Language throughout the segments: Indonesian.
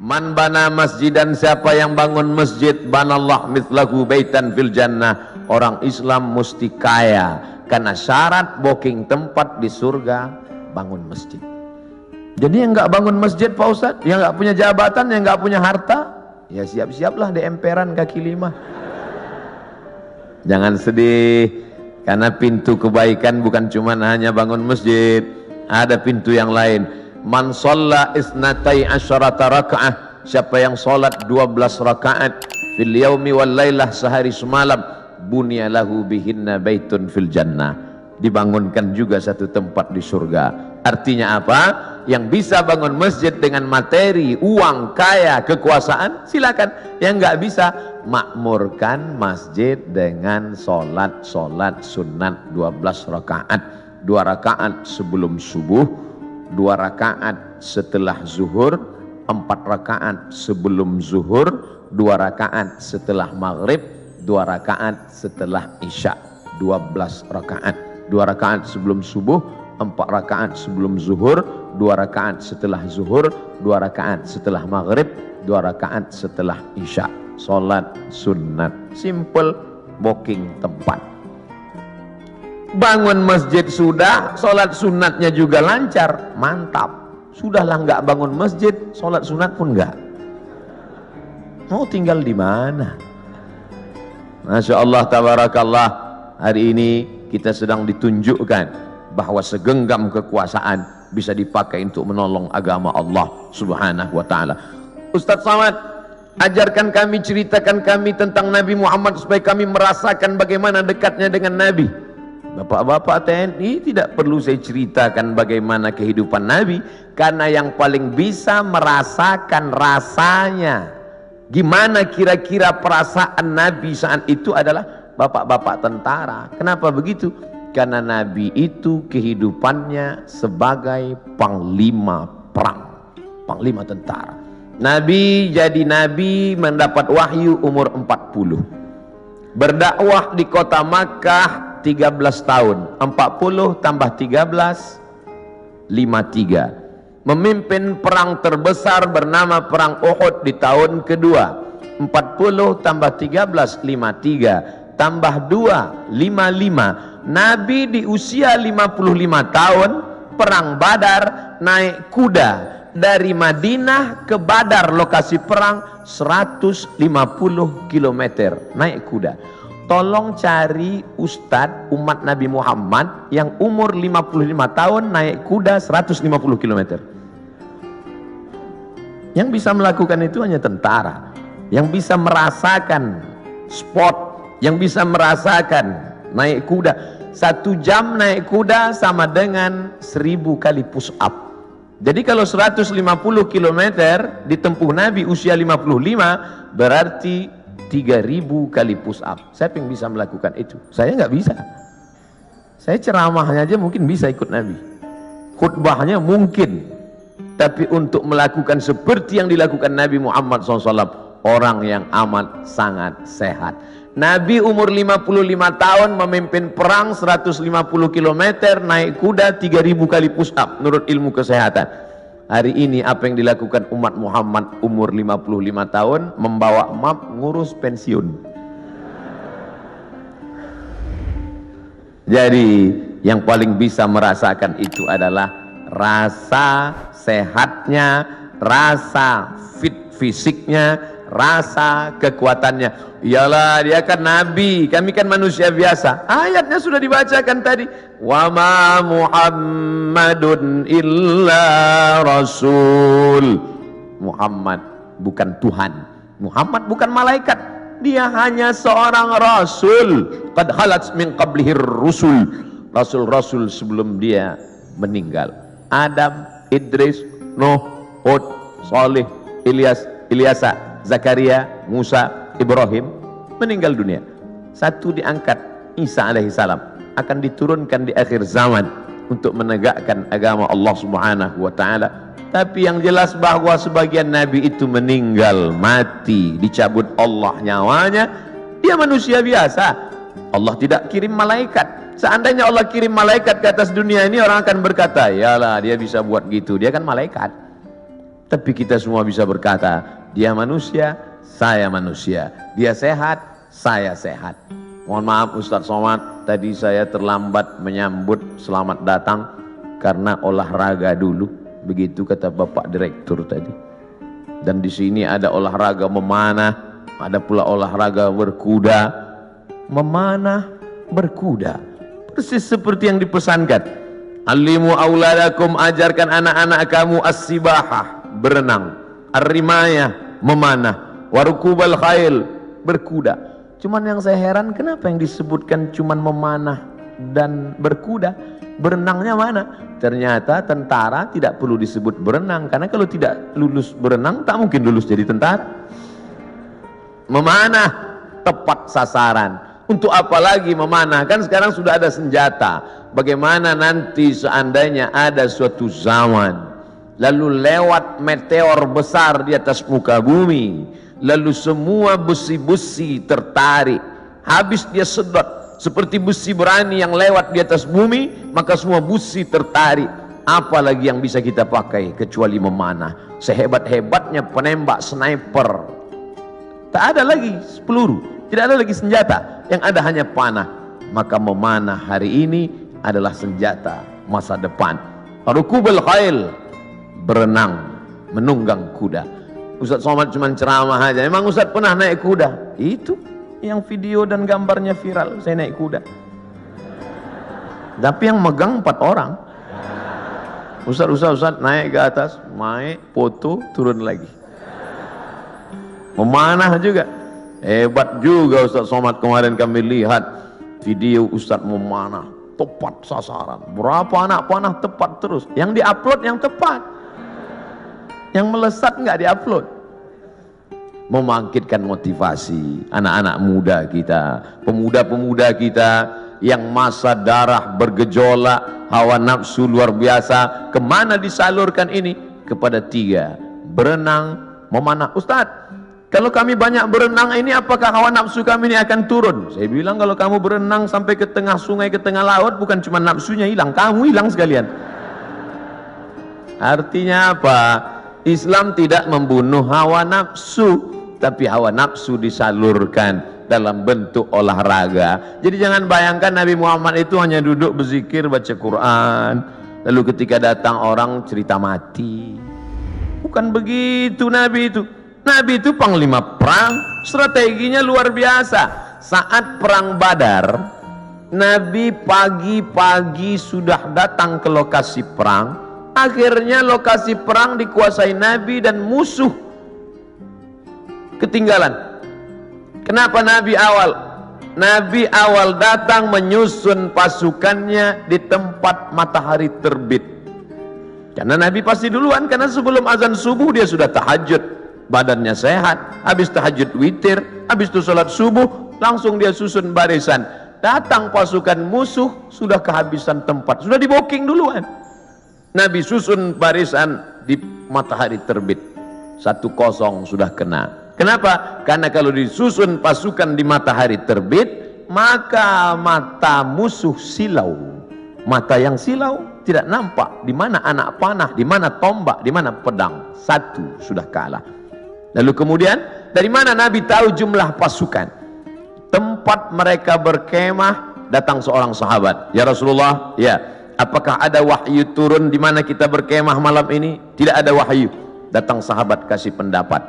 Man bana masjidan, siapa yang bangun masjid, banallah mithlahu baitan fil jannah. Orang Islam mesti kaya, karena syarat booking tempat di surga bangun masjid. Jadi yang nggak bangun masjid Pak Ustadz, yang nggak punya jabatan, yang nggak punya harta, ya siap-siaplah di emperan kaki lima. Jangan sedih, karena pintu kebaikan bukan cuma hanya bangun masjid, ada pintu yang lain. Man shalla isnatai asyarata raka'ah, siapa yang sholat 12 rakaat fil yaumi wal lailah, sehari semalam, bunya lahu bihinna baitun fil jannah, dibangunkan juga satu tempat di surga. Artinya apa? Yang bisa bangun masjid dengan materi, uang, kaya, kekuasaan, silakan. Yang nggak bisa, makmurkan masjid dengan sholat sunat 12 rakaat. 2 rakaat sebelum subuh, 2 rakaat setelah zuhur, 4 rakaat sebelum zuhur, 2 rakaat setelah maghrib, 2 rakaat setelah isya. 12 rakaat. 2 rakaat sebelum subuh, 4 rakaat sebelum zuhur, 2 rakaat setelah zuhur, 2 rakaat setelah maghrib, 2 rakaat setelah isya. Salat sunat, simple, booking tempat. Bangun masjid sudah, salat sunatnya juga lancar, mantap. Sudahlah nggak bangun masjid, salat sunat pun nggak. Mau tinggal di mana? Masya Allah, tabarakallah. Hari ini kita sedang ditunjukkan bahwa segenggam kekuasaan bisa dipakai untuk menolong agama Allah Subhanahu wa ta'ala. Ustaz Samad, ajarkan kami, ceritakan kami tentang Nabi Muhammad supaya kami merasakan bagaimana dekatnya dengan Nabi. Bapak-bapak TNI, tidak perlu saya ceritakan bagaimana kehidupan Nabi, karena yang paling bisa merasakan rasanya, gimana kira-kira perasaan Nabi saat itu adalah bapak-bapak tentara. Kenapa begitu? Karena Nabi itu kehidupannya sebagai panglima perang, panglima tentara. Nabi jadi Nabi mendapat wahyu umur 40. Berdakwah di kota Makkah 13 tahun. 40 tambah 13, 53. Memimpin perang terbesar bernama Perang Uhud di tahun kedua. 40 tambah 13, 53. Tambah 2, 55. Nabi di usia 55 tahun, perang Badar, naik kuda dari Madinah ke Badar, lokasi perang 150 km naik kuda. Tolong cari ustadz umat Nabi Muhammad yang umur 55 tahun naik kuda 150 km. Yang bisa melakukan itu hanya tentara, yang bisa merasakan sport, yang bisa merasakan naik kuda. 1 jam naik kuda sama dengan 1000 kali push up. Jadi kalau 150 km ditempuh Nabi usia 55, berarti 3000 kali push up. Siapa yang bisa melakukan itu? Saya nggak bisa. Saya ceramahnya aja mungkin bisa ikut Nabi, khutbahnya mungkin, tapi untuk melakukan seperti yang dilakukan Nabi Muhammad SAW, orang yang amat sangat sehat. Nabi umur 55 tahun memimpin perang 150 km, naik kuda 3000 kali push up menurut ilmu kesehatan. Hari ini apa yang dilakukan umat Muhammad umur 55 tahun? Membawa map ngurus pensiun. Jadi yang paling bisa merasakan itu adalah rasa sehatnya, rasa fit fisiknya, rasa kekuatannya. Iyalah, dia kan Nabi, kami kan manusia biasa. Ayatnya sudah dibacakan tadi. Wa ma Muhammadun illa rasul. Muhammad bukan Tuhan, Muhammad bukan malaikat, dia hanya seorang rasul. Qad khalat min qablihir rusul. Rasul-rasul sebelum dia meninggal. Adam, Idris, Nuh, Hud, Saleh, Ilyasa, Zakaria, Musa, Ibrahim meninggal dunia. Satu diangkat, Isa alaihissalam akan diturunkan di akhir zaman untuk menegakkan agama Allah Subhanahu wa ta'ala. Tapi yang jelas bahwa sebagian nabi itu meninggal, mati, dicabut Allah nyawanya. Dia manusia biasa. Allah tidak kirim malaikat. Seandainya Allah kirim malaikat ke atas dunia ini, orang akan berkata, yalah dia bisa buat gitu, dia kan malaikat. Tapi kita semua bisa berkata, dia manusia, saya manusia. Dia sehat, saya sehat. Mohon maaf Ustadz Somad, tadi saya terlambat menyambut selamat datang karena olahraga dulu. Begitu kata Bapak Direktur tadi. Dan di sini ada olahraga memanah, ada pula olahraga berkuda. Memanah, berkuda, persis seperti yang dipesankan. Alimu auladakum, ajarkan anak-anak kamu as-sibahah, berenang, ar-rimayah, memanah, warukubal khail, berkuda. Cuman yang saya heran, kenapa yang disebutkan cuman memanah dan berkuda? Berenangnya mana? Ternyata tentara tidak perlu disebut berenang, karena kalau tidak lulus berenang tak mungkin lulus jadi tentara. Memanah tepat sasaran. Untuk apa lagi memanah? Kan sekarang sudah ada senjata. Bagaimana nanti seandainya ada suatu zaman lalu lewat meteor besar di atas muka bumi, lalu semua besi-besi tertarik, habis dia sedot seperti besi berani yang lewat di atas bumi, maka semua besi tertarik. Apalagi yang bisa kita pakai kecuali memanah? Sehebat-hebatnya penembak sniper, tak ada lagi peluru, tidak ada lagi senjata, yang ada hanya panah. Maka memanah hari ini adalah senjata masa depan. Rukubul khail, berenang, menunggang kuda. Ustadz Somad cuma ceramah aja. Emang Ustadz pernah naik kuda? Itu yang video dan gambarnya viral, saya naik kuda. Tapi yang megang 4 orang. Ustadz naik ke atas, naik, foto, turun lagi. Memanah juga. Hebat juga Ustadz Somad, kemarin kami lihat video Ustadz memanah, tepat sasaran. Berapa anak panah tepat terus. Yang diupload yang tepat, yang melesat nggak diupload. Membangkitkan motivasi anak-anak muda kita, pemuda-pemuda kita yang masa darah bergejolak, hawa nafsu luar biasa. Kemana disalurkan ini? Kepada 3, berenang, memanah. Ustadz, kalau kami banyak berenang ini, apakah hawa nafsu kami ini akan turun? Saya bilang, kalau kamu berenang sampai ke tengah sungai, ke tengah laut, bukan cuma nafsunya hilang, kamu hilang sekalian. Artinya apa? Islam tidak membunuh hawa nafsu, tapi hawa nafsu disalurkan dalam bentuk olahraga. Jadi jangan bayangkan Nabi Muhammad itu hanya duduk berzikir, baca Quran, lalu ketika datang orang cerita mati. Bukan begitu Nabi itu. Nabi itu panglima perang, strateginya luar biasa. Saat perang Badar, Nabi pagi-pagi sudah datang ke lokasi perang. Akhirnya lokasi perang dikuasai Nabi dan musuh ketinggalan. Kenapa Nabi awal? Nabi awal datang menyusun pasukannya di tempat matahari terbit. Karena Nabi pasti duluan, karena sebelum azan subuh dia sudah tahajud. Badannya sehat, habis tahajud witir, habis itu sholat subuh, langsung dia susun barisan. Datang pasukan musuh, sudah kehabisan tempat, sudah di booking duluan. Nabi susun barisan di matahari terbit. 1-0 sudah kena. Kenapa? Karena kalau disusun pasukan di matahari terbit, maka mata musuh silau. Mata yang silau tidak nampak di mana anak panah, di mana tombak, di mana pedang. 1 sudah kalah. Lalu kemudian dari mana Nabi tahu jumlah pasukan? Tempat mereka berkemah, datang seorang sahabat. Ya Rasulullah, ya, apakah ada wahyu turun di mana kita berkemah malam ini? Tidak ada wahyu. Datang sahabat kasih pendapat.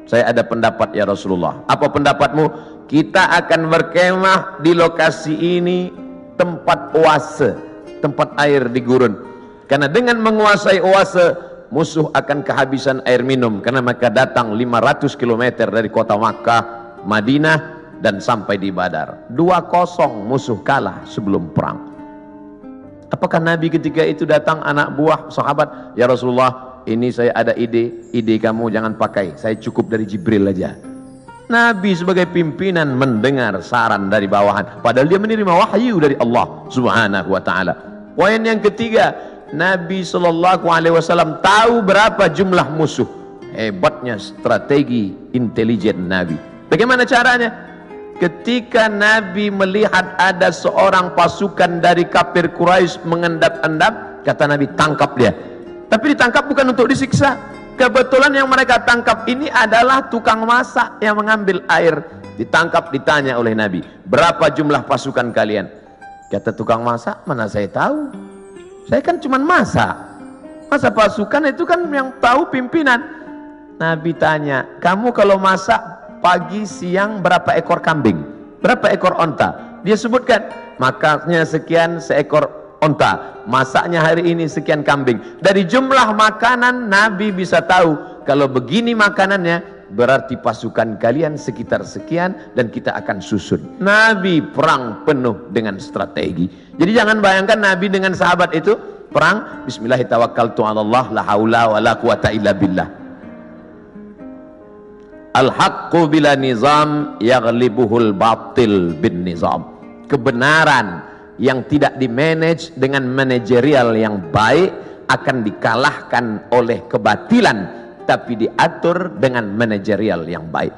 Saya ada pendapat ya Rasulullah. Apa pendapatmu? Kita akan berkemah di lokasi ini, tempat oase, tempat air di gurun. Karena dengan menguasai oase, musuh akan kehabisan air minum, karena mereka datang 500 km dari kota Makkah, Madinah, dan sampai di Badar. 2-0 musuh kalah sebelum perang. Apakah Nabi ketika itu datang anak buah sahabat, ya Rasulullah, ini saya ada ide kamu jangan pakai, saya cukup dari Jibril aja. Nabi sebagai pimpinan mendengar saran dari bawahan, padahal dia menerima wahyu dari Allah Subhanahu wa taala. Poin yang ketiga, Nabi SAW tahu berapa jumlah musuh. Hebatnya strategi intelijen Nabi. Bagaimana caranya? Ketika Nabi melihat ada seorang pasukan dari kafir Quraisy mengendap-endap, kata Nabi, tangkap dia. Tapi ditangkap bukan untuk disiksa. Kebetulan yang mereka tangkap ini adalah tukang masak yang mengambil air. Ditangkap, ditanya oleh Nabi, berapa jumlah pasukan kalian? Kata tukang masak, mana saya tahu, saya kan cuma masak. Masa pasukan itu kan yang tahu pimpinan. Nabi tanya, kamu kalau masak pagi siang berapa ekor kambing, berapa ekor onta? Dia sebutkan, makannya sekian seekor onta, masaknya hari ini sekian kambing. Dari jumlah makanan Nabi bisa tahu, kalau begini makanannya berarti pasukan kalian sekitar sekian dan kita akan susun. Nabi perang penuh dengan strategi. Jadi jangan bayangkan Nabi dengan sahabat itu perang bismillahirrahmanirrahim, la haula wala quwata illa billah. Al-haqqu bila nizam yaghlibuhul batil bin nizam. Kebenaran yang tidak dimanage dengan manajerial yang baik akan dikalahkan oleh kebatilan, tapi diatur dengan manajerial yang baik.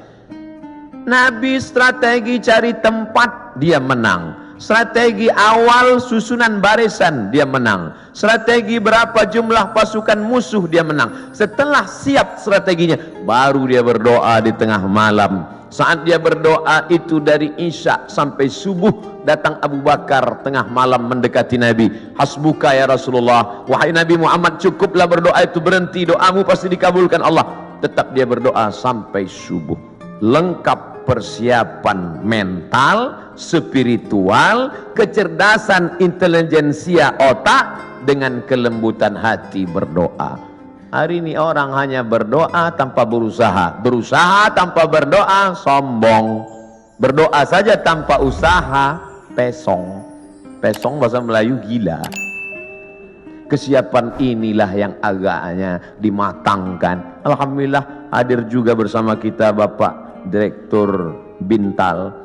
Nabi strategi cari tempat, dia menang. Strategi awal susunan barisan, dia menang. Strategi berapa jumlah pasukan musuh, dia menang. Setelah siap strateginya, baru dia berdoa di tengah malam. Saat dia berdoa itu dari Isya sampai subuh, datang Abu Bakar tengah malam mendekati Nabi. Hasbuka ya Rasulullah, wahai Nabi Muhammad, cukuplah berdoa itu, berhenti, doamu pasti dikabulkan Allah. Tetap dia berdoa sampai subuh. Lengkap persiapan mental, spiritual, kecerdasan intelijensia otak dengan kelembutan hati berdoa. Hari ini orang hanya berdoa tanpa berusaha, berusaha tanpa berdoa sombong, berdoa saja tanpa usaha pesong. Pesong bahasa Melayu gila. Kesiapan inilah yang agaknya dimatangkan. Alhamdulillah hadir juga bersama kita Bapak Direktur Bintal,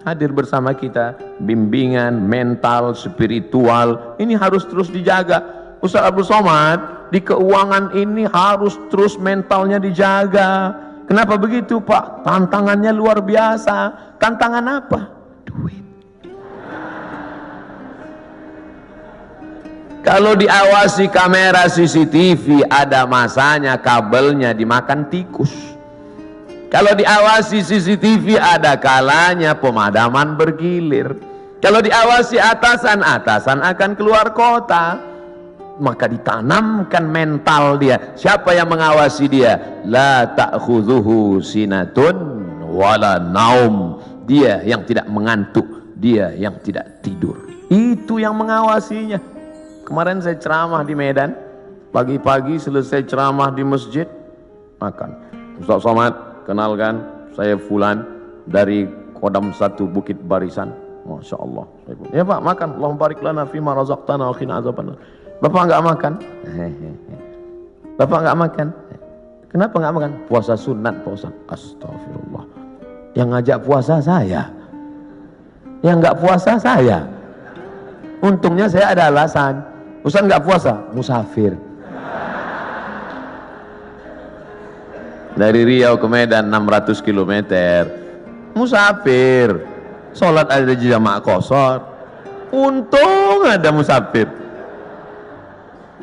hadir bersama kita. Bimbingan mental, spiritual ini harus terus dijaga. Ustaz Abdul Somad, di keuangan ini harus terus mentalnya dijaga. Kenapa begitu Pak? Tantangannya luar biasa. Tantangan apa? Duit. Kalau diawasi kamera CCTV, ada masanya kabelnya dimakan tikus. Kalau diawasi CCTV, ada kalanya pemadaman bergilir. Kalau diawasi atasan, atasan akan keluar kota. Maka ditanamkan mental dia. Siapa yang mengawasi dia? La ta'khudhuhu sinatun wala naum. Dia yang tidak mengantuk, dia yang tidak tidur. Itu yang mengawasinya. Kemarin saya ceramah di Medan, pagi-pagi selesai ceramah di masjid, makan. Ustaz Somad, kenalkan, saya Fulan dari Kodam 1 Bukit Barisan. Masya Allah. Ya Pak, makan. Allahumma barik lana fima razaqtana wa qina azabannar. Bapak enggak makan? Bapak enggak makan? Kenapa enggak makan? Puasa sunat Pak Ustaz. Astagfirullah. Yang ngajak puasa saya, yang enggak puasa saya. Untungnya saya ada alasan. Ustaz enggak puasa, musafir. Dari Riau ke Medan 600 km. Musafir. Sholat ada di jamaah qashar. Untung ada musafir.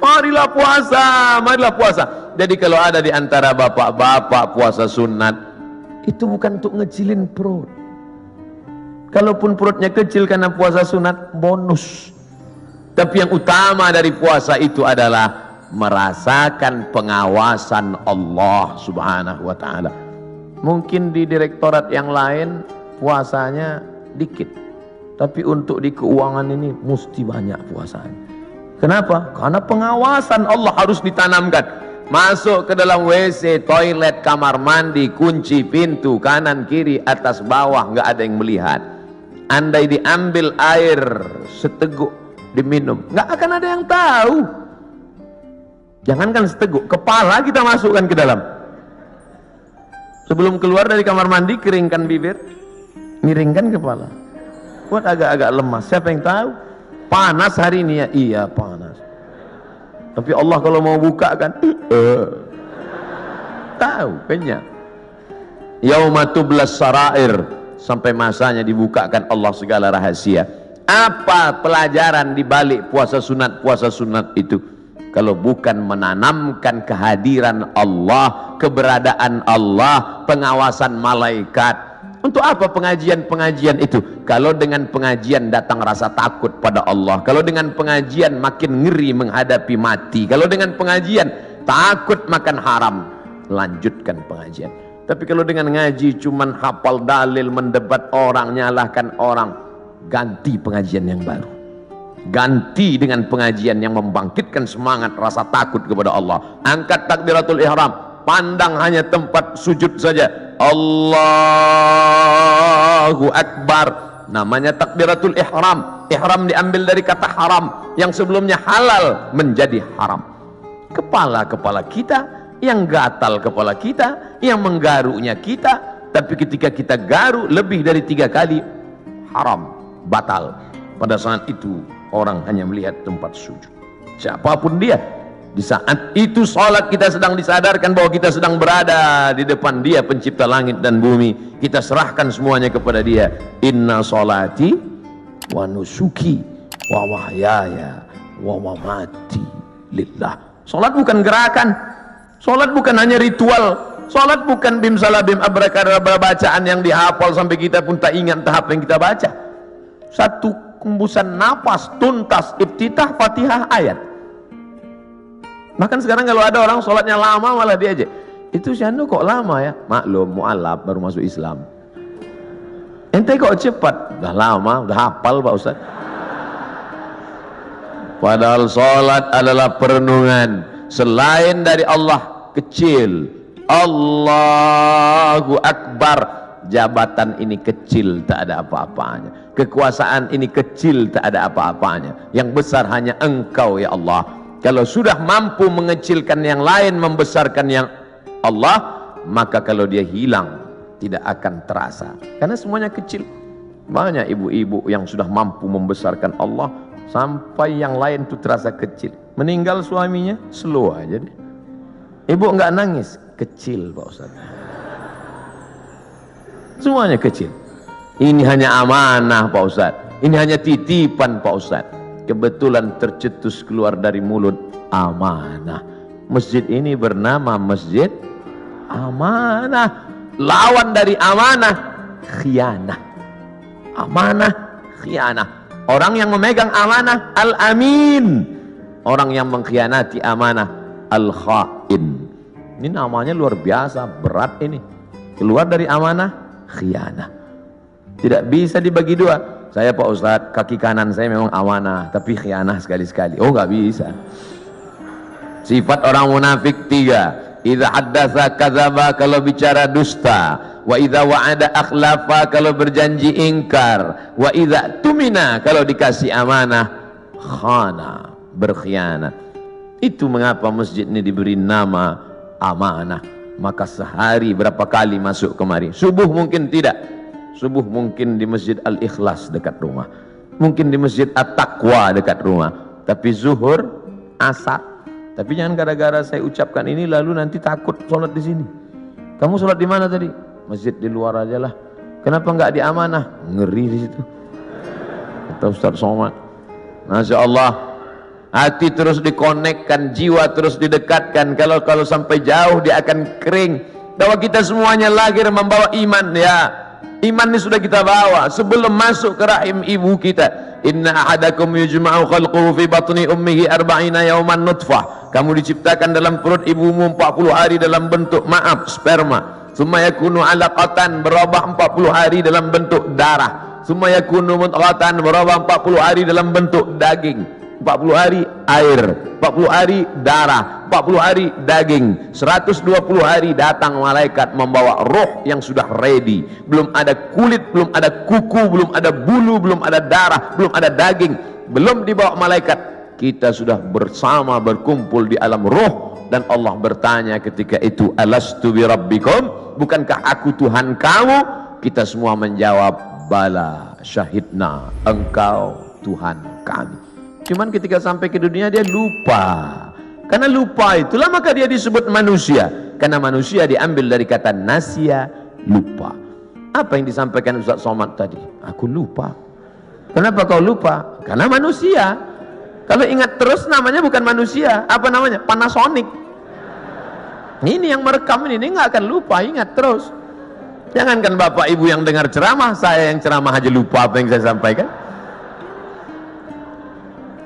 Marilah puasa, marilah puasa. Jadi kalau ada di antara bapak-bapak puasa sunat, itu bukan untuk ngecilin perut. Kalaupun perutnya kecil karena puasa sunat, bonus. Tapi yang utama dari puasa itu adalah merasakan pengawasan Allah Subhanahu wa ta'ala. Mungkin di direktorat yang lain puasanya dikit, tapi untuk di keuangan ini mesti banyak puasanya. Kenapa? Karena pengawasan Allah harus ditanamkan. Masuk ke dalam WC, toilet, kamar mandi, kunci pintu kanan kiri atas bawah, nggak ada yang melihat. Andai diambil air seteguk diminum, nggak akan ada yang tahu. Jangankan seteguk, kepala kita masukkan ke dalam. Sebelum keluar dari kamar mandi, keringkan bibir, miringkan kepala. Buat agak-agak lemas. Siapa yang tahu? Panas hari ini ya? Iya panas. Tapi Allah kalau mau buka kan tahu, kenyang. Yauma tublas sarair, sampai masanya dibukakan Allah segala rahasia. Apa pelajaran di balik puasa sunat itu? kalau bukan menanamkan kehadiran Allah, keberadaan Allah, pengawasan malaikat. Untuk apa pengajian-pengajian itu? Kalau dengan pengajian datang rasa takut pada Allah, kalau dengan pengajian makin ngeri menghadapi mati, kalau dengan pengajian takut makan haram, lanjutkan pengajian. Tapi kalau dengan ngaji cuman hafal dalil, mendebat orang, nyalahkan orang, ganti pengajian yang baru. Ganti dengan pengajian yang membangkitkan semangat rasa takut kepada Allah. Angkat takbiratul ihram, pandang hanya tempat sujud saja. Allahu Akbar, namanya takbiratul ihram. Ihram diambil dari kata haram, yang sebelumnya halal menjadi haram. Kepala-kepala kita, yang gatal kepala kita, yang menggaruknya kita, tapi ketika kita garuk lebih dari 3 kali, haram, batal. Pada saat itu orang hanya melihat tempat sujud, siapapun dia. Di saat itu salat kita sedang disadarkan bahwa kita sedang berada di depan Dia pencipta langit dan bumi. Kita serahkan semuanya kepada Dia. Inna salati wa nusuki wa mahyaya wa mamati lillah. Salat bukan gerakan, salat bukan hanya ritual, salat bukan bim salabim abrakadabra bacaan yang dihafal sampai kita pun tak ingat tahap yang kita baca. Satu hembusan nafas tuntas, iftitah, Fatihah, ayat. Bahkan sekarang kalau ada orang sholatnya lama malah diajak, itu si anu kok lama ya? Maklum, mu'alaf baru masuk Islam. Ente kok cepat? Udah lama, udah hafal Pak Ustaz. Padahal sholat adalah perenungan. Selain dari Allah kecil, Allahu Akbar. Jabatan ini kecil, tak ada apa-apanya. Kekuasaan ini kecil, tak ada apa-apanya. Yang besar hanya Engkau ya Allah. Kalau sudah mampu mengecilkan yang lain, membesarkan yang Allah, maka kalau dia hilang tidak akan terasa, karena semuanya kecil. Banyak ibu-ibu yang sudah mampu membesarkan Allah sampai yang lain itu terasa kecil. Meninggal suaminya, slow aja deh. Ibu enggak nangis, kecil Pak Ustaz. Semuanya kecil. Ini hanya amanah Pak Ustaz, ini hanya titipan Pak Ustaz. Kebetulan tercetus keluar dari mulut, amanah. Masjid ini bernama Masjid Amanah. Lawan dari amanah, khianah. Amanah, khianah. Orang yang memegang amanah, al-amin. Orang yang mengkhianati amanah, al-khain. Ini namanya luar biasa, berat ini. Keluar dari amanah, khianah. Tidak bisa dibagi dua. Saya Pak Ustadz, kaki kanan saya memang amanah, tapi khianah sekali-sekali. Oh nggak bisa. Sifat orang munafik 3. Idza haddatsa kadzaba, kalau bicara dusta. Wa idza wa'ada akhlafa, kalau berjanji ingkar. Wa idza tumina, kalau dikasih amanah, khana, berkhianat. Itu mengapa masjid ini diberi nama amanah. Maka sehari berapa kali masuk kemari? Subuh mungkin tidak. Subuh mungkin di Masjid Al-Ikhlas dekat rumah, mungkin di Masjid At-Taqwa dekat rumah, tapi zuhur, asar. Tapi jangan gara-gara saya ucapkan ini lalu nanti takut sholat di sini. Kamu sholat di mana tadi? Masjid di luar aja lah. Kenapa nggak di amanah? Ngeri di situ. Kata Ustaz Somad. Masya Allah, hati terus dikonekkan, jiwa terus didekatkan. Kalau sampai jauh dia akan kering. Bahwa kita semuanya lahir membawa iman ya. Iman ini sudah kita bawa sebelum masuk ke rahim ibu kita. Inna ahadakum yujma'u khalquhu fi batni ummihi 40 yawman nutfah. Kamu diciptakan dalam perut ibumu 40 hari dalam bentuk sperma. Summa yakunu 'alaqatan, berubah 40 hari dalam bentuk darah. Summa yakunu mudghatan, berubah 40 hari dalam bentuk daging. 40 hari air, 40 hari darah, 40 hari daging, 120 hari datang malaikat membawa roh yang sudah ready. Belum ada kulit, belum ada kuku, belum ada bulu, belum ada darah, belum ada daging, belum dibawa malaikat. Kita sudah bersama berkumpul di alam roh. Dan Allah bertanya ketika itu, alastu bi rabbikum, bukankah aku Tuhan kamu? Kita semua menjawab, bala syahidna, engkau Tuhan kami. Cuman ketika sampai ke dunia dia lupa. Karena lupa itulah maka dia disebut manusia. Karena manusia diambil dari kata nasya, lupa. Apa yang disampaikan Ustaz Somad tadi? Aku lupa. Kenapa kau lupa? Karena manusia. Kalau ingat terus namanya bukan manusia, apa namanya? Panasonic. Ini yang merekam ini nggak akan lupa, ingat terus. Jangankan bapak ibu yang dengar ceramah, saya yang ceramah aja lupa apa yang saya sampaikan.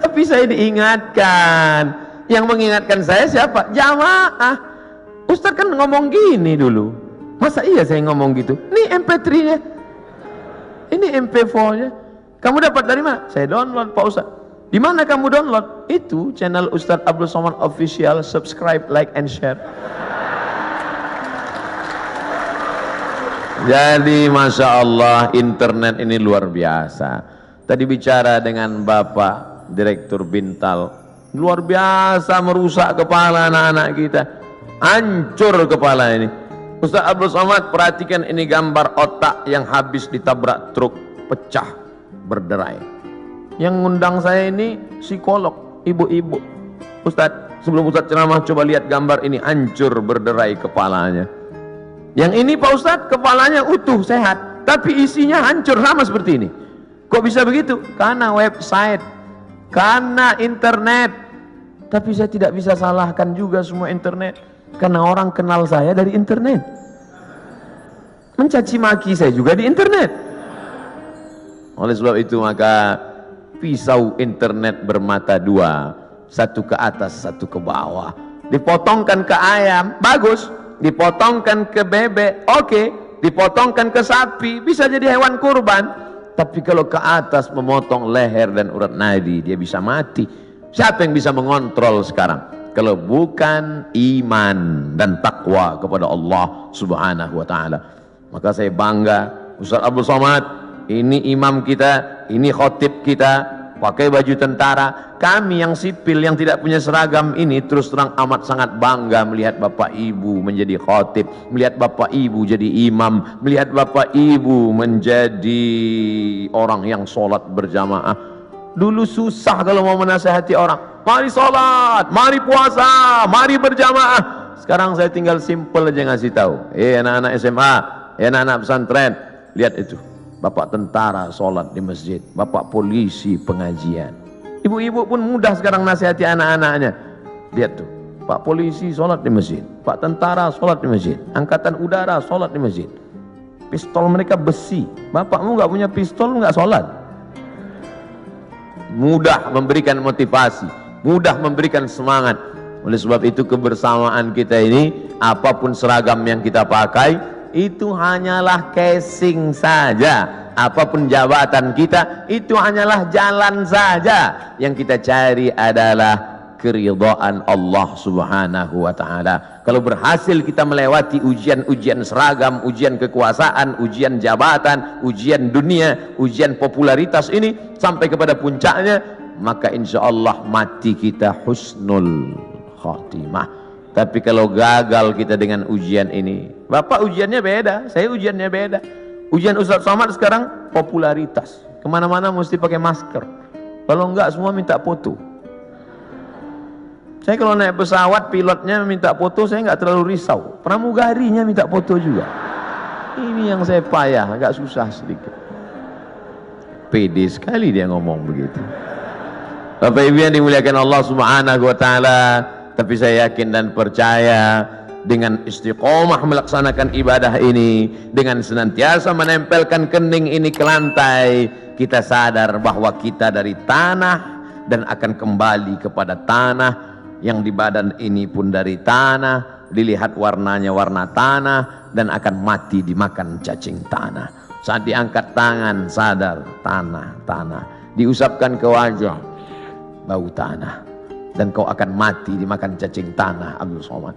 Tapi saya diingatkan. Yang mengingatkan saya siapa? Jamaah. Ustadz kan ngomong gini dulu. Masa iya saya ngomong gitu? Ini MP3-nya, ini MP4-nya. Kamu dapat dari mana? Saya download Pak Ustadz. Di mana kamu download? Itu channel Ustadz Abdul Somad Official. Subscribe, like, and share. Jadi Masya Allah, internet ini luar biasa. Tadi bicara dengan Bapak Direktur Bintal, luar biasa merusak kepala anak-anak kita. Hancur kepala ini. Ustaz Abdul Somad, perhatikan ini gambar otak yang habis ditabrak truk, pecah, berderai. Yang ngundang saya ini psikolog, ibu-ibu. Ustaz, sebelum Ustaz ceramah coba lihat gambar ini, hancur berderai kepalanya. Yang ini Pak Ustadz kepalanya utuh sehat, tapi isinya hancur sama seperti ini. Kok bisa begitu? Karena website, karena internet. Tapi saya tidak bisa salahkan juga semua internet, karena orang kenal saya dari internet. Mencaci maki saya juga di internet. Oleh sebab itu maka pisau internet bermata dua, satu ke atas, satu ke bawah. Dipotongkan ke ayam, bagus. Dipotongkan ke bebek, oke. Dipotongkan ke sapi, bisa jadi hewan kurban. Tapi kalau ke atas memotong leher dan urat nadi, dia bisa mati. Siapa yang bisa mengontrol sekarang? Kalau bukan iman dan takwa kepada Allah Subhanahu wa ta'ala. Maka saya bangga, Ustaz Abdul Somad, ini imam kita, ini khotib kita, pakai baju tentara. Kami yang sipil yang tidak punya seragam ini terus terang amat sangat bangga melihat bapak ibu menjadi khotib, melihat bapak ibu jadi imam, melihat bapak ibu menjadi orang yang sholat berjamaah. Dulu susah kalau mau menasihati orang, mari sholat, mari puasa, mari berjamaah. Sekarang saya tinggal simpel aja ngasih tahu, anak-anak SMA, anak-anak pesantren, lihat itu, bapak tentara sholat di masjid, bapak polisi pengajian. Ibu-ibu pun mudah sekarang nasihati anak-anaknya. Lihat tuh, pak polisi sholat di masjid, pak tentara sholat di masjid, angkatan udara sholat di masjid. Pistol mereka besi, bapakmu nggak punya pistol, nggak sholat. Mudah memberikan motivasi, mudah memberikan semangat. Oleh sebab itu kebersamaan kita ini, apapun seragam yang kita pakai, itu hanyalah casing saja. Apapun jabatan kita, itu hanyalah jalan saja. Yang kita cari adalah keridhaan Allah Subhanahu wa ta'ala. Kalau berhasil kita melewati ujian-ujian seragam, ujian kekuasaan, ujian jabatan, ujian dunia, ujian popularitas ini sampai kepada puncaknya, maka insya Allah mati kita husnul khatimah. Tapi kalau gagal kita dengan ujian ini, bapak ujiannya beda, saya ujiannya beda. Ujian Ustaz Somad sekarang popularitas, kemana-mana mesti pakai masker, kalau enggak semua minta foto. Saya kalau naik pesawat pilotnya minta foto, saya enggak terlalu risau, pramugarinya minta foto juga. Ini yang saya payah, agak susah sedikit. Pede sekali dia ngomong begitu. Bapak Ibu yang dimuliakan Allah Subhanahu wa ta'ala, tapi saya yakin dan percaya dengan istiqomah melaksanakan ibadah ini, dengan senantiasa menempelkan kening ini ke lantai, kita sadar bahwa kita dari tanah dan akan kembali kepada tanah. Yang di badan ini pun dari tanah, dilihat warnanya warna tanah, dan akan mati dimakan cacing tanah. Saat diangkat tangan sadar tanah, diusapkan ke wajah bau tanah, dan kau akan mati dimakan cacing tanah. Abdul Somad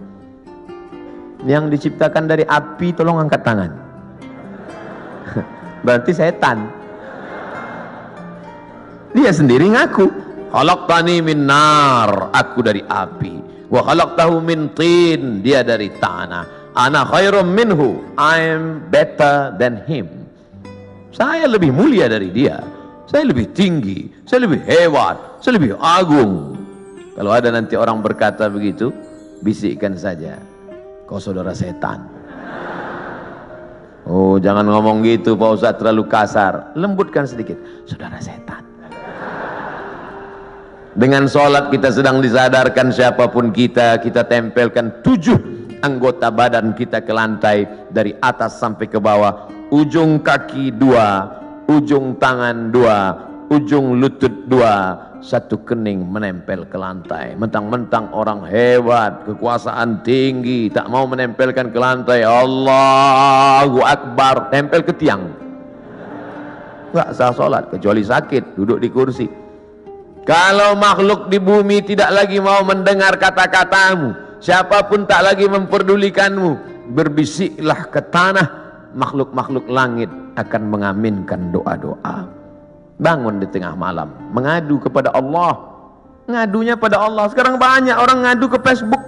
yang diciptakan dari api, tolong angkat tangan. Berarti setan. Dia sendiri ngaku, khalaqtani min nar, aku dari api, wa khalaqtahu min tin, dia dari tanah, ana khairum minhu, I am better than him. Saya lebih mulia dari dia, saya lebih tinggi, saya lebih hebat, saya lebih agung. Kalau ada nanti orang berkata begitu, bisikkan saja, kau saudara setan. Oh, jangan ngomong gitu Pak Ustaz, terlalu kasar. Lembutkan sedikit, saudara setan. Dengan sholat kita sedang disadarkan siapapun kita tempelkan 7 anggota badan kita ke lantai dari atas sampai ke bawah. Ujung kaki 2, ujung tangan 2, ujung lutut 2, satu kening menempel ke lantai. Mentang-mentang orang hebat, kekuasaan tinggi, tak mau menempelkan ke lantai. Allahu Akbar, tempel ke tiang. Enggak sah sholat kecuali sakit, duduk di kursi. Kalau makhluk di bumi tidak lagi mau mendengar kata-katamu, siapapun tak lagi memperdulikanmu, berbisiklah ke tanah, makhluk-makhluk langit akan mengaminkan doa-doa. Bangun di tengah malam, mengadu kepada Allah. Ngadunya pada Allah. Sekarang banyak orang ngadu ke Facebook.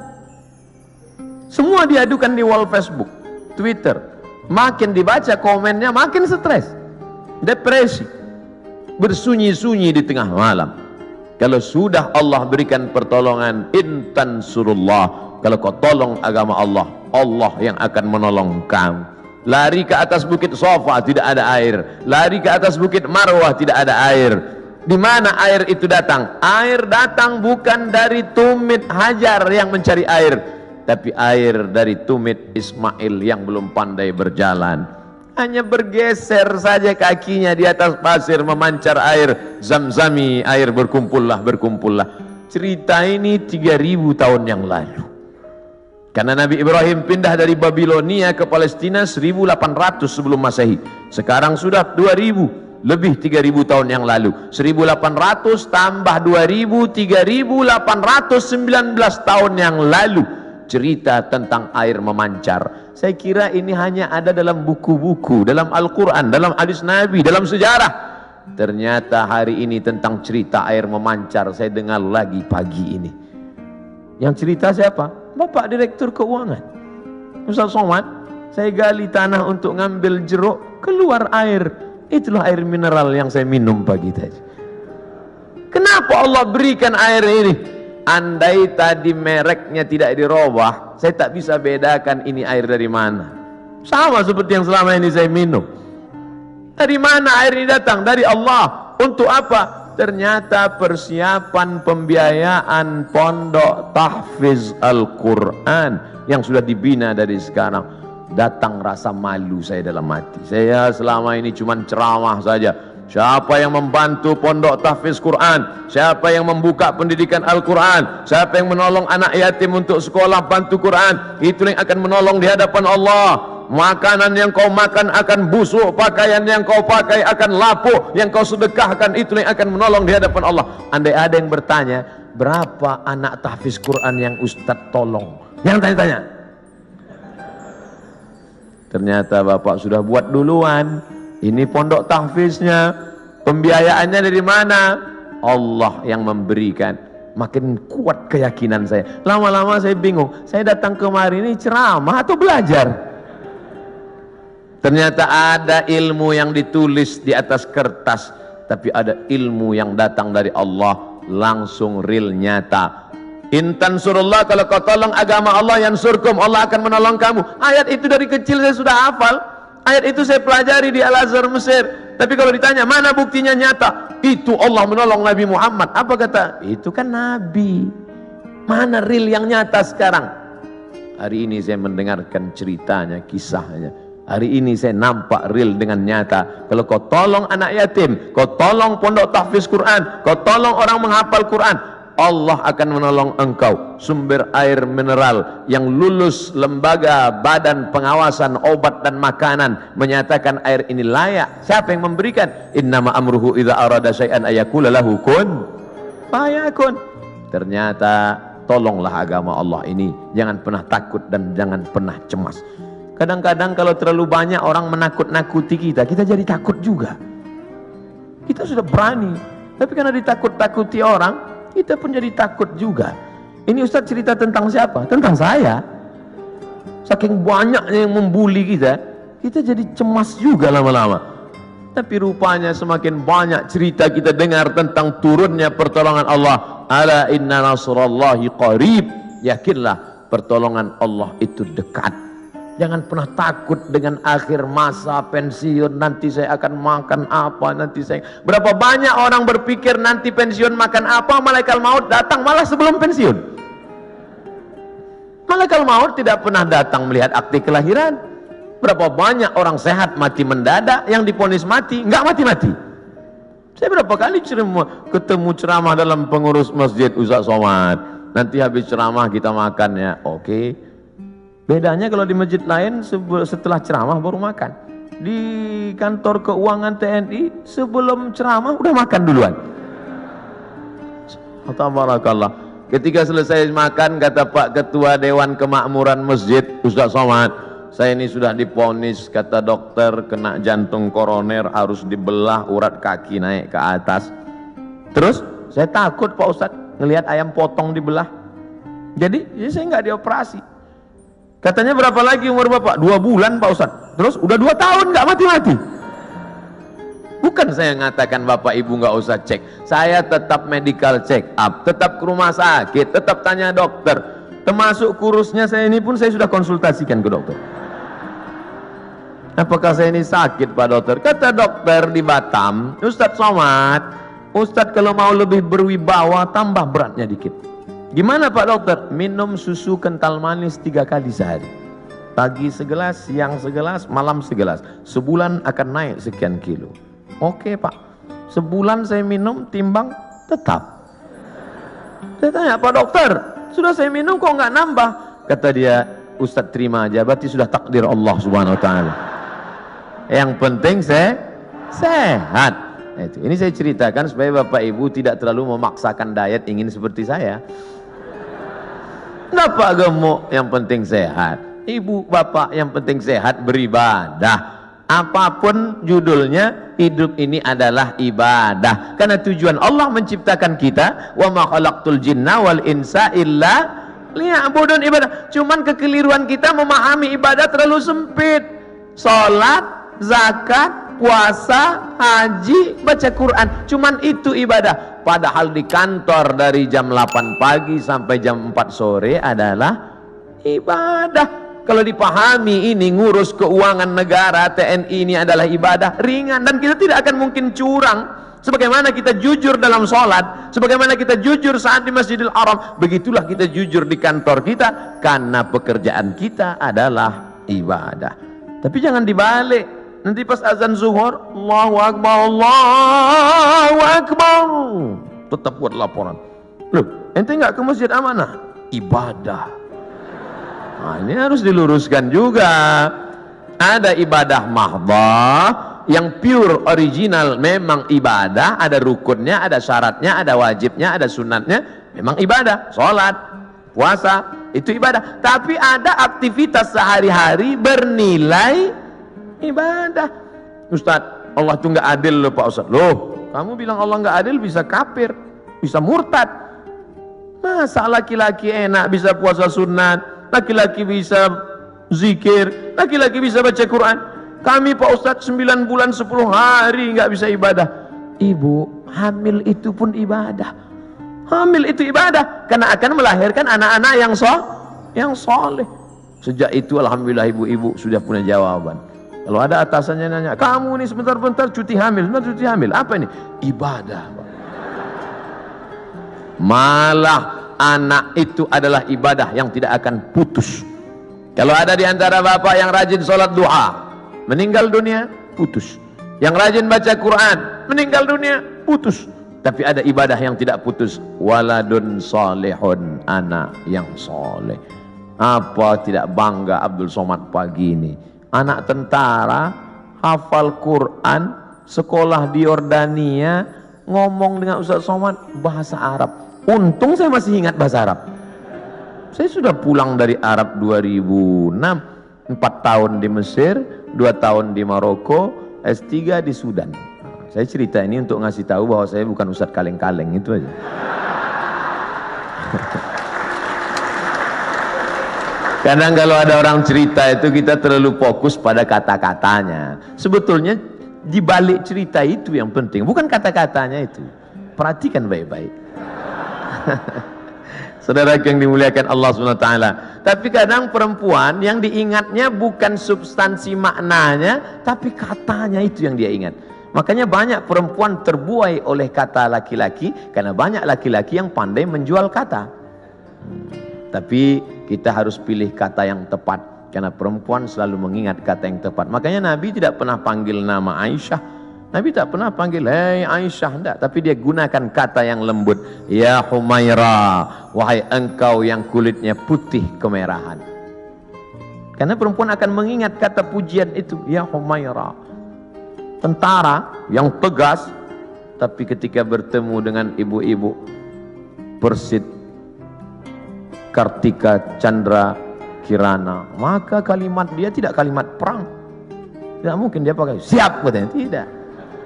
Semua diadukan di wall Facebook, Twitter. Makin dibaca komennya makin stres, depresi, bersunyi-sunyi di tengah malam. Kalau sudah Allah berikan pertolongan, intan surullah, kalau kau tolong agama Allah, Allah yang akan menolong kamu. Lari ke atas bukit Safa tidak ada air, lari ke atas bukit Marwah tidak ada air. Di mana air itu datang? Air datang bukan dari tumit Hajar yang mencari air, tapi air dari tumit Ismail yang belum pandai berjalan. Hanya bergeser saja kakinya di atas pasir, memancar air Zamzami, air berkumpullah. Cerita ini 3000 tahun yang lalu. Karena Nabi Ibrahim pindah dari Babilonia ke Palestina 1800 sebelum Masehi. Sekarang sudah 2000, lebih 3000 tahun yang lalu. 1800 tambah 2000, 3819 tahun yang lalu. Cerita tentang air memancar. Saya kira ini hanya ada dalam buku-buku, dalam Al-Quran, dalam hadis Nabi, dalam sejarah. Ternyata hari ini tentang cerita air memancar saya dengar lagi pagi ini. Yang cerita siapa? Bapak Direktur Keuangan, Ustaz Somad. Saya gali tanah untuk ngambil jeruk, keluar air. Itulah air mineral yang saya minum pagi tadi. Kenapa Allah berikan air ini? Andai tadi mereknya tidak dirubah, saya tak bisa bedakan ini air dari mana. Sama seperti yang selama ini saya minum. Dari mana air ini datang? Dari Allah. Untuk apa? Ternyata persiapan pembiayaan pondok tahfiz Al-Quran yang sudah dibina dari sekarang. Datang rasa malu saya dalam hati. Saya selama ini cuma ceramah saja. Siapa yang membantu pondok tahfiz Quran? Siapa yang membuka pendidikan Al-Quran? Siapa yang menolong anak yatim untuk sekolah bantu Quran? Itu yang akan menolong di hadapan Allah. Makanan yang kau makan akan busuk, pakaian yang kau pakai akan lapuk, yang kau sedekahkan itu yang akan menolong di hadapan Allah. Andai ada yang bertanya, berapa anak tahfiz Quran yang Ustadz tolong? Yang tanya-tanya. Ternyata Bapak sudah buat duluan. Ini pondok tahfiznya, pembiayaannya dari mana? Allah yang memberikan. Makin kuat keyakinan saya. Lama-lama saya bingung. Saya datang kemari ini ceramah atau belajar? Ternyata ada ilmu yang ditulis di atas kertas, tapi ada ilmu yang datang dari Allah langsung real nyata. Intan surullah, kalau kau tolong agama Allah yang surkum, Allah akan menolong kamu. Ayat itu dari kecil saya sudah hafal. Ayat itu saya pelajari di Al-Azhar Mesir. Tapi kalau ditanya mana buktinya nyata, itu Allah menolong Nabi Muhammad. Apa kata? Itu kan Nabi. Mana real yang nyata sekarang? Hari ini saya mendengarkan ceritanya, kisahnya. Hari ini saya nampak real dengan nyata. Kalau kau tolong anak yatim, kau tolong pondok tahfiz Quran, kau tolong orang menghafal Quran, Allah akan menolong engkau. Sumber air mineral yang lulus lembaga badan pengawasan obat dan makanan menyatakan air ini layak. Siapa yang memberikan? Innama amruhu idza arada syai'an ayaqula lahu kun fayakun. Ternyata tolonglah agama Allah ini. Jangan pernah takut dan jangan pernah cemas. Kadang-kadang kalau terlalu banyak orang menakut-nakuti kita, kita jadi takut juga. Kita sudah berani, tapi karena ditakut-takuti orang, kita pun jadi takut juga. Ini Ustaz cerita tentang siapa? Tentang saya. Saking banyaknya yang membuli kita, kita jadi cemas juga lama-lama. Tapi rupanya semakin banyak cerita kita dengar tentang turunnya pertolongan Allah. Ala inna nasrallahi qarib. Yakinlah pertolongan Allah itu dekat. Jangan pernah takut dengan akhir masa pensiun, nanti saya akan makan apa, nanti saya... Berapa banyak orang berpikir nanti pensiun makan apa, malaikat maut datang malah sebelum pensiun. Malaikat maut tidak pernah datang melihat akte kelahiran. Berapa banyak orang sehat mati mendadak, yang divonis mati, nggak mati-mati. Saya berapa kali ketemu ceramah dalam pengurus masjid, Ustaz Somad, nanti habis ceramah kita makan ya, oke. Bedanya kalau di masjid lain setelah ceramah baru makan. Di kantor keuangan TNI sebelum ceramah udah makan duluan. Tabarakallah. Ketika selesai makan, kata Pak Ketua Dewan Kemakmuran Masjid, Ustaz Somad, saya ini sudah divonis, kata dokter, kena jantung koroner, harus dibelah urat kaki naik ke atas. Terus saya takut Pak Ustaz ngelihat ayam potong dibelah. Jadi ya saya nggak dioperasi. Katanya berapa lagi umur Bapak? 2 bulan Pak Ustaz. Terus udah 2 tahun nggak mati-mati. Bukan saya ngatakan Bapak Ibu nggak usah cek. Saya tetap medical check up, tetap ke rumah sakit, tetap tanya dokter. Termasuk kurusnya saya ini pun saya sudah konsultasikan ke dokter. Apakah saya ini sakit Pak Dokter? Kata dokter di Batam, Ustadz Somad, Ustadz kalau mau lebih berwibawa tambah beratnya dikit. Gimana Pak Dokter? Minum susu kental manis 3 kali sehari. Pagi segelas, siang segelas, malam segelas. Sebulan akan naik sekian kilo. Oke Pak. Sebulan saya minum, timbang tetap. Saya tanya, Pak Dokter, sudah saya minum kok nggak nambah? Kata dia, Ustadz terima aja, berarti sudah takdir Allah Subhanahu Wa Taala. Yang penting saya sehat. Ini saya ceritakan supaya Bapak Ibu tidak terlalu memaksakan diet ingin seperti saya. Bapak gemuk, yang penting sehat. Ibu, bapak, yang penting sehat, beribadah. Apapun judulnya, hidup ini adalah ibadah. Karena tujuan Allah menciptakan kita, wa ma khalaqtul jinna wal insa illa liya'budun, ibadah. Cuman kekeliruan kita memahami ibadah terlalu sempit. Salat, zakat, puasa, haji, baca Quran, cuman itu ibadah. Padahal di kantor dari jam 8 pagi sampai jam 4 sore adalah ibadah. Kalau dipahami ini, ngurus keuangan negara, TNI ini adalah ibadah ringan, dan kita tidak akan mungkin curang. Sebagaimana kita jujur dalam sholat, sebagaimana kita jujur saat di Masjidil Haram, begitulah kita jujur di kantor kita, karena pekerjaan kita adalah ibadah. Tapi jangan dibalik. Nanti pas azan zuhur, Allahu Akbar, Allahu Akbar, tetap buat laporan. Loh, ente nggak ke masjid amanah? Ibadah. Nah, ini harus diluruskan juga. Ada ibadah mahdhah yang pure original, memang ibadah, ada rukunnya, ada syaratnya, ada wajibnya, ada sunatnya, memang ibadah. Sholat, puasa, itu ibadah. Tapi ada aktivitas sehari-hari bernilai ibadah. Ustadz, Allah itu nggak adil loh Pak Ustadz. Loh, kamu bilang Allah nggak adil, bisa kafir, bisa murtad. Masa laki-laki enak bisa puasa sunat, laki-laki bisa zikir, laki-laki bisa baca Quran. Kami Pak Ustadz 9 bulan 10 hari nggak bisa ibadah. Ibu, hamil itu pun ibadah. Hamil itu ibadah, karena akan melahirkan anak-anak yang soleh. Sejak itu alhamdulillah ibu-ibu sudah punya jawaban. Kalau ada atasannya nanya, kamu ini sebentar-bentar cuti hamil, sebentar cuti hamil, apa ini? Ibadah. Malah anak itu adalah ibadah yang tidak akan putus. Kalau ada di antara bapak yang rajin sholat duha, meninggal dunia, putus. Yang rajin baca Quran, meninggal dunia, putus. Tapi ada ibadah yang tidak putus. Waladun solehun, anak yang soleh. Apa tidak bangga Abdul Somad pagi ini? Anak tentara, hafal Quran, sekolah di Yordania, ngomong dengan Ustaz Somad bahasa Arab. Untung saya masih ingat bahasa Arab. Saya sudah pulang dari Arab 2006, 4 tahun di Mesir, 2 tahun di Maroko, S3 di Sudan. Saya cerita ini untuk ngasih tahu bahwa saya bukan Ustadz kaleng-kaleng, itu aja. Kadang kalau ada orang cerita itu kita terlalu fokus pada kata-katanya. Sebetulnya di balik cerita itu yang penting, bukan kata-katanya itu. Perhatikan baik-baik. Saudara yang dimuliakan Allah SWT. Tapi kadang perempuan yang diingatnya bukan substansi maknanya, tapi katanya itu yang dia ingat. Makanya banyak perempuan terbuai oleh kata laki-laki, karena banyak laki-laki yang pandai menjual kata. Tapi kita harus pilih kata yang tepat, karena perempuan selalu mengingat kata yang tepat. Makanya Nabi tidak pernah panggil nama Aisyah. Nabi tak pernah panggil, hei Aisyah, enggak. Tapi dia gunakan kata yang lembut. Ya Humaira, wahai engkau yang kulitnya putih kemerahan. Karena perempuan akan mengingat kata pujian itu. Ya Humaira. Tentara yang tegas, tapi ketika bertemu dengan ibu-ibu Persit, Kartika, Chandra, Kirana, maka kalimat dia tidak kalimat perang. Tidak mungkin dia pakai siap, katanya. Tidak.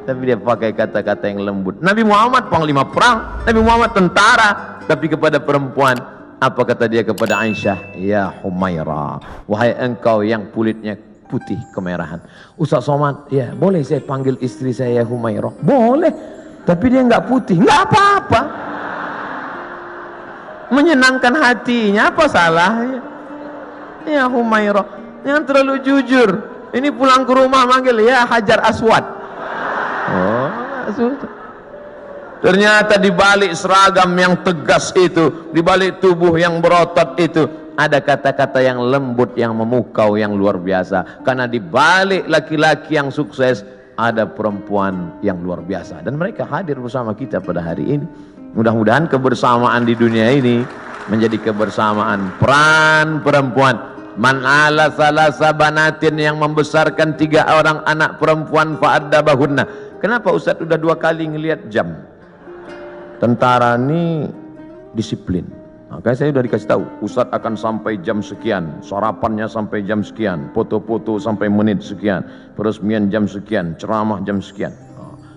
Tapi dia pakai kata-kata yang lembut. Nabi Muhammad panglima perang, Nabi Muhammad tentara, tapi kepada perempuan apa kata dia kepada Aisyah? Ya Humaira, wahai engkau yang kulitnya putih kemerahan. Ustaz Somad, ya boleh saya panggil istri saya Humaira? Boleh, tapi dia nggak putih, nggak apa-apa. Menyenangkan hatinya, apa salahnya? Ya Humaira, yang terlalu jujur. Ini pulang ke rumah manggil ya Hajar Aswad. Oh, sudah. Ternyata di balik seragam yang tegas itu, di balik tubuh yang berotot itu, ada kata-kata yang lembut, yang memukau, yang luar biasa. Karena di balik laki-laki yang sukses ada perempuan yang luar biasa, dan mereka hadir bersama kita pada hari ini. Mudah-mudahan kebersamaan di dunia ini menjadi kebersamaan peran perempuan. Man ala salasa banatin, yang membesarkan 3 orang anak perempuan fa'addabahunna. Kenapa Ustaz udah 2 kali ngelihat jam? Tentara ini disiplin. Makanya saya udah dikasih tahu, Ustaz akan sampai jam sekian, sarapannya sampai jam sekian, foto-foto sampai menit sekian, peresmian jam sekian, ceramah jam sekian.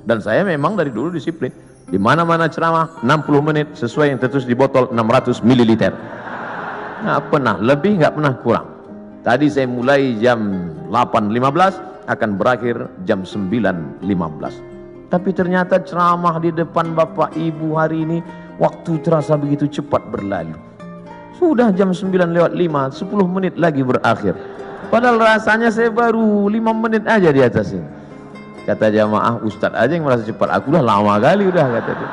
Dan saya memang dari dulu disiplin. Di mana-mana ceramah 60 menit sesuai yang tertulis di botol 600 ml. Nggak pernah lebih, nggak pernah kurang. Tadi saya mulai jam 8.15, akan berakhir jam 9.15. Tapi ternyata ceramah di depan Bapak Ibu hari ini, waktu terasa begitu cepat berlalu. Sudah jam 9:05, 10 menit lagi berakhir. Padahal rasanya saya baru 5 menit aja di atas ini. Kata jamaah, Ustadz aja yang merasa cepat, aku udah lama kali udah, kata dia.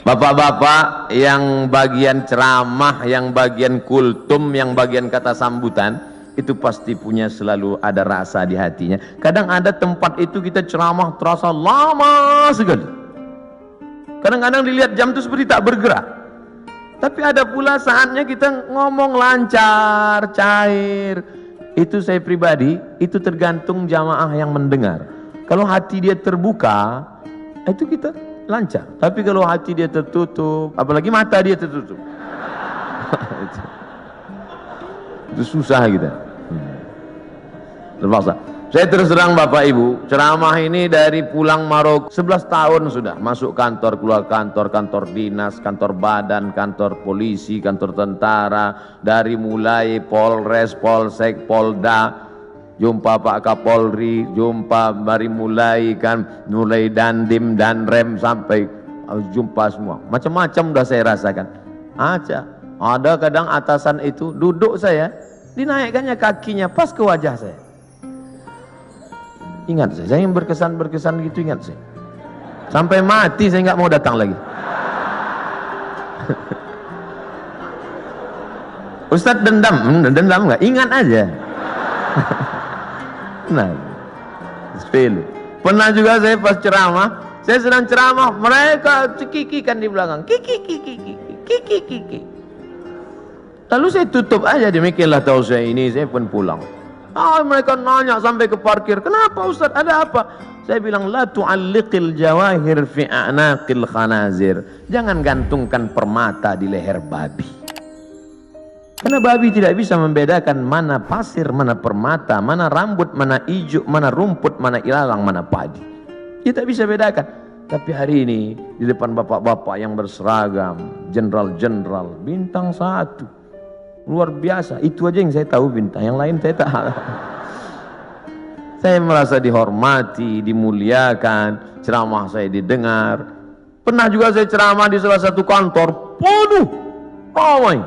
Bapak-bapak yang bagian ceramah, yang bagian kultum, yang bagian kata sambutan, itu pasti punya selalu ada rasa di hatinya. Kadang ada tempat itu kita ceramah terasa lama sekali. Kadang-kadang dilihat jam itu seperti tak bergerak. Tapi ada pula saatnya kita ngomong lancar, cair. Itu saya pribadi, itu tergantung jamaah yang mendengar. Kalau hati dia terbuka, itu kita lancar. Tapi kalau hati dia tertutup, apalagi mata dia tertutup, itu susah kita. Terpaksa. Saya terus terang Bapak Ibu, ceramah ini dari pulang Maroko 11 tahun sudah. Masuk kantor, keluar kantor, kantor dinas, kantor badan, kantor polisi, kantor tentara. Dari mulai Polres, Polsek, Polda, jumpa Pak Kapolri, jumpa dari mulai Dandim, Danrem, sampai jumpa semua. Macam-macam udah saya rasakan. Ada kadang atasan itu duduk saya, dinaikkannya kakinya pas ke wajah saya. Ingat saya yang berkesan gitu, ingat saya. Sampai mati saya nggak mau datang lagi. Ustadz dendam nggak? Ingat aja. Nah, sepele. Pernah juga saya pas ceramah, saya sedang ceramah, mereka cekikikan di belakang, kiki. Lalu saya tutup aja, demikianlah tahu saya ini, saya pun pulang. Mereka nanya sampai ke parkir, kenapa Ustaz, ada apa? Saya bilang, la tu'alliqil jawahir fi a'naqil khanazir. Jangan gantungkan permata di leher babi. Karena babi tidak bisa membedakan mana pasir, mana permata, mana rambut, mana ijuk, mana rumput, mana ilalang, mana padi. Dia tak bisa bedakan. Tapi hari ini di depan bapak-bapak yang berseragam, jenderal-jenderal, bintang 1. Luar biasa, itu aja yang saya tahu bintang, yang lain saya tak. Saya merasa dihormati, dimuliakan, ceramah saya didengar. Pernah juga saya ceramah di salah satu kantor, penuh, ramai,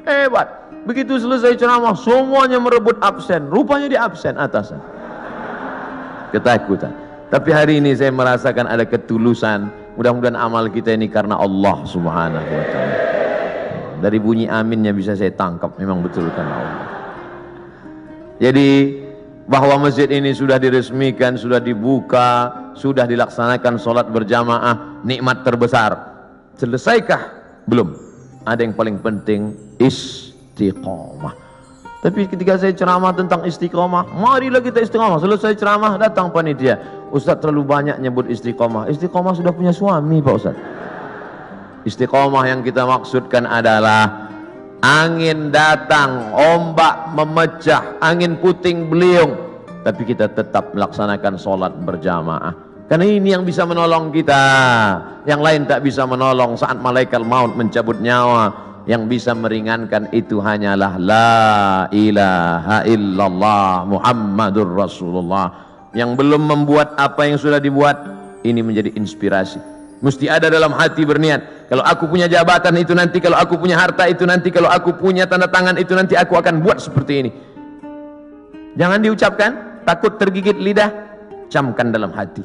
hebat. Begitu selesai ceramah, semuanya merebut absen. Rupanya di absen atasan. Ketakutan. Tapi hari ini saya merasakan ada ketulusan. Mudah-mudahan amal kita ini karena Allah Subhanahu wa ta'ala. Dari bunyi aminnya bisa saya tangkap, memang betul karena Allah. Jadi bahwa masjid ini sudah diresmikan, sudah dibuka, sudah dilaksanakan sholat berjamaah, nikmat terbesar. Selesaikah? Belum. Ada yang paling penting, istiqomah. Tapi ketika saya ceramah tentang istiqomah, marilah kita istiqomah. Selesai ceramah, datang panitia, Ustaz terlalu banyak nyebut istiqomah. Istiqomah sudah punya suami Pak Ustaz. Istiqomah yang kita maksudkan adalah angin datang, ombak memecah, angin puting beliung, tapi kita tetap melaksanakan sholat berjamaah. Karena ini yang bisa menolong kita. Yang lain tak bisa menolong saat malaikat maut mencabut nyawa. Yang bisa meringankan itu hanyalah la ilaha illallah Muhammadur Rasulullah. Yang belum membuat apa yang sudah dibuat, ini menjadi inspirasi. Mesti ada dalam hati berniat, kalau aku punya jabatan itu nanti, kalau aku punya harta itu nanti, kalau aku punya tanda tangan itu nanti, aku akan buat seperti ini. Jangan diucapkan, takut tergigit lidah, camkan dalam hati.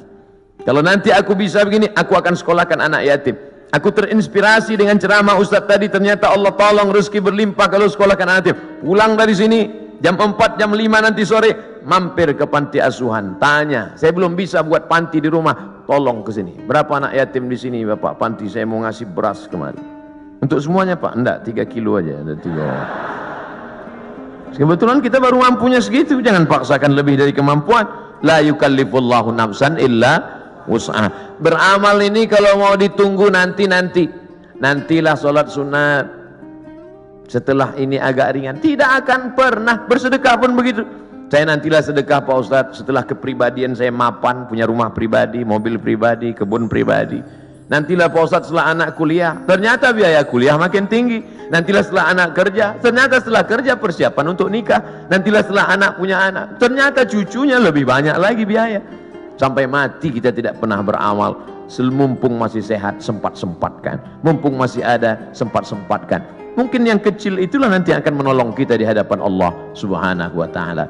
Kalau nanti aku bisa begini, aku akan sekolahkan anak yatim. Aku terinspirasi dengan ceramah Ustaz tadi, ternyata Allah tolong rezeki berlimpah kalau sekolahkan anak yatim. Pulang dari sini jam 4, jam 5 nanti sore, mampir ke panti asuhan, tanya, saya belum bisa buat panti di rumah, tolong ke sini. Berapa anak yatim di sini Bapak panti? Saya mau ngasih beras kemari. Untuk semuanya Pak? Enggak, 3 kilo aja, ada 3. Kebetulan kita baru mampunya segitu, jangan paksakan lebih dari kemampuan. La yukallifullahu nafsan illa wus'ah. Beramal ini kalau mau ditunggu nantilah sholat sunat. Setelah ini agak ringan, tidak akan pernah. Bersedekah pun begitu. Saya nantilah sedekah Pak Ustadz setelah kepribadian saya mapan, punya rumah pribadi, mobil pribadi, kebun pribadi. Nantilah Pak Ustadz setelah anak kuliah, ternyata biaya kuliah makin tinggi. Nantilah setelah anak kerja, ternyata setelah kerja persiapan untuk nikah. Nantilah setelah anak punya anak, ternyata cucunya lebih banyak lagi biaya. Sampai mati kita tidak pernah beramal. Mumpung masih sehat, sempat-sempatkan. Mumpung masih ada, sempat-sempatkan. Mungkin yang kecil itulah nanti akan menolong kita di hadapan Allah Subhanahu wa ta'ala.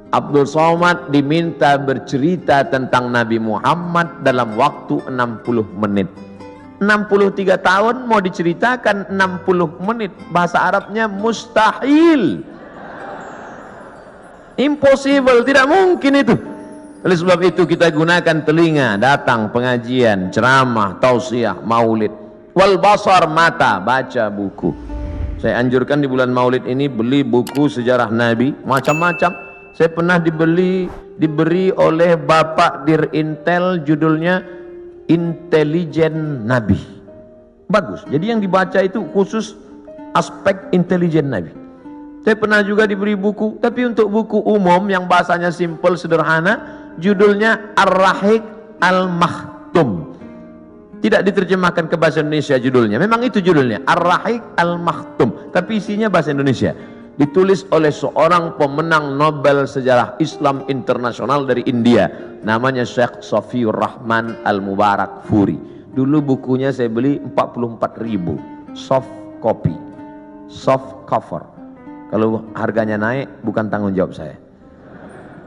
Abdul Somad diminta bercerita tentang Nabi Muhammad dalam waktu 60 menit. 63 tahun mau diceritakan 60 menit. Bahasa Arabnya mustahil. Impossible, tidak mungkin itu. Oleh sebab itu kita gunakan telinga, datang pengajian, ceramah, tausiah, maulid. Wal basar, mata, baca buku. Saya anjurkan di bulan maulid ini beli buku sejarah Nabi, macam-macam. Saya pernah diberi oleh Bapak Dirintel, judulnya Intelijen Nabi. Bagus. Jadi yang dibaca itu khusus aspek intelijen Nabi. Saya pernah juga diberi buku, tapi untuk buku umum yang bahasanya simple, sederhana, judulnya Ar-Rahiq Al-Makhtum. Tidak diterjemahkan ke bahasa Indonesia judulnya. Memang itu judulnya, Ar-Rahiq Al-Makhtum, tapi isinya bahasa Indonesia. Ditulis oleh seorang pemenang Nobel Sejarah Islam Internasional dari India, namanya Syekh Safiur Rahman Al-Mubarak Furi. Dulu bukunya saya beli 44.000, soft copy, soft cover. Kalau harganya naik bukan tanggung jawab saya.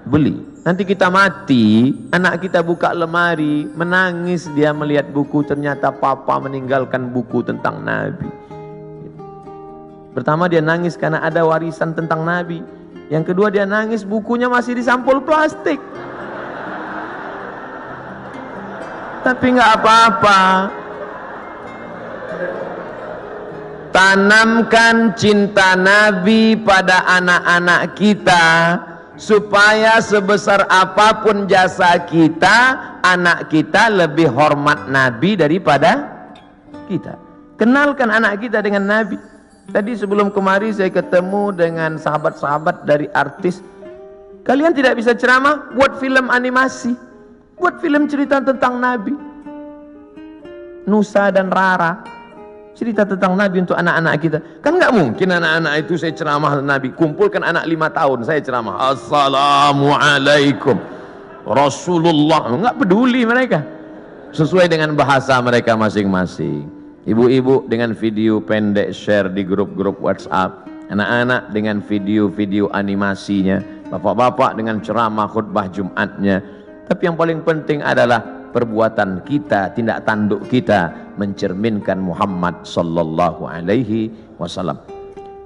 Beli. Nanti kita mati, anak kita buka lemari, menangis dia melihat buku, ternyata papa meninggalkan buku tentang Nabi. Pertama dia nangis karena ada warisan tentang Nabi. Yang kedua dia nangis bukunya masih di sampul plastik. Tapi nggak apa-apa. Tanamkan cinta Nabi pada anak-anak kita, supaya sebesar apapun jasa kita, anak kita lebih hormat Nabi daripada kita. Kenalkan anak kita dengan Nabi. Tadi sebelum kemari saya ketemu dengan sahabat-sahabat dari artis. Kalian tidak bisa ceramah, buat film animasi, buat film cerita tentang Nabi. Nusa dan Rara, cerita tentang Nabi untuk anak-anak kita. Kan nggak mungkin anak-anak itu saya ceramah Nabi. Kumpulkan anak 5 tahun saya ceramah, Assalamualaikum Rasulullah, nggak peduli mereka. sesuai dengan bahasa mereka masing-masing. Ibu-ibu dengan video pendek share di grup-grup WhatsApp, anak-anak dengan video-video animasinya, bapak-bapak dengan ceramah khutbah Jumatnya. Tapi yang paling penting adalah perbuatan kita, tindak tanduk kita mencerminkan Muhammad sallallahu alaihi wasallam.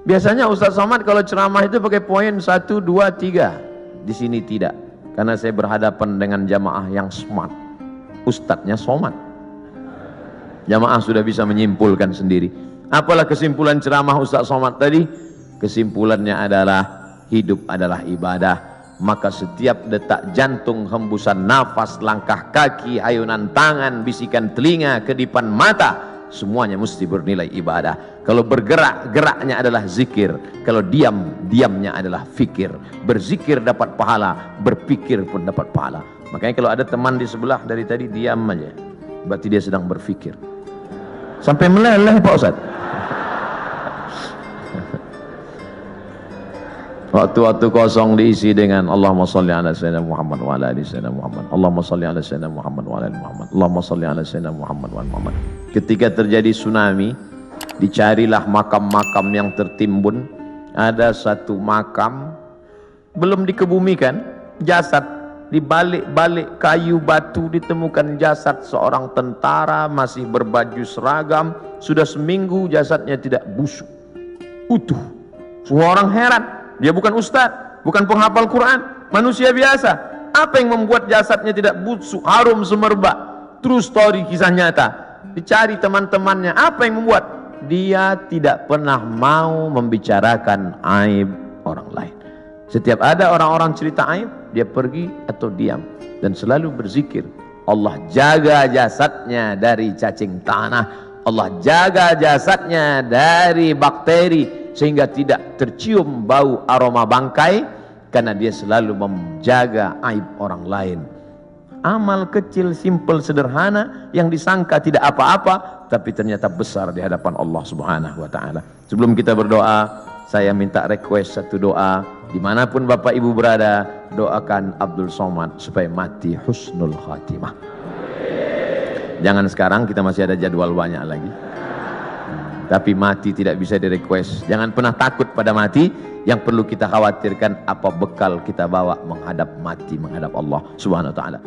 Biasanya Ustaz Somad kalau ceramah itu pakai poin 1, 2, 3. Di sini tidak, karena saya berhadapan dengan jamaah yang smart. Ustadznya Somad. Jamaah sudah bisa menyimpulkan sendiri. Apalah kesimpulan ceramah Ustaz Somad tadi? Kesimpulannya adalah hidup adalah ibadah. Maka setiap detak jantung, hembusan nafas, langkah kaki, ayunan tangan, bisikan telinga, kedipan mata, semuanya mesti bernilai ibadah. Kalau bergerak, geraknya adalah zikir. Kalau diam, diamnya adalah fikir. Berzikir dapat pahala, berpikir pun dapat pahala. Makanya kalau ada teman di sebelah dari tadi diam aja, berarti dia sedang berfikir. Sampai meleleh Pak Ustaz. Waktu-waktu kosong diisi dengan Allahumma salli ala sayyidina Muhammad wa ala ali sayyidina Muhammad. Allahumma salli ala sayyidina Muhammad wa ala ali Muhammad. Allahumma salli ala sayyidina Muhammad wa ala Muhammad. Ketika terjadi tsunami, dicarilah makam-makam yang tertimbun. Ada satu makam belum dikebumikan, jasad di balik-balik kayu batu ditemukan jasad seorang tentara masih berbaju seragam. Sudah seminggu jasadnya tidak busuk, utuh. Semua orang heran. Dia bukan ustadz, bukan penghafal Quran, manusia biasa. Apa yang membuat jasadnya tidak busuk, harum semerbak? True story, kisah nyata. Dicari teman-temannya, apa yang membuat? Dia tidak pernah mau membicarakan aib orang lain. Setiap ada orang-orang cerita aib, dia pergi atau diam dan selalu berzikir. Allah jaga jasadnya dari cacing tanah, Allah jaga jasadnya dari bakteri sehingga tidak tercium bau aroma bangkai, karena dia selalu menjaga aib orang lain. Amal kecil, simple, sederhana yang disangka tidak apa-apa tapi ternyata besar di hadapan Allah Subhanahu wa taala. Sebelum kita berdoa, saya minta request satu doa. Dimanapun Bapak Ibu berada, doakan Abdul Somad supaya mati husnul khatimah. Jangan sekarang, kita masih ada jadwal banyak lagi. Tapi mati tidak bisa di request. Jangan pernah takut pada mati. Yang perlu kita khawatirkan apa bekal kita bawa menghadap mati, menghadap Allah Subhanahu wa taala.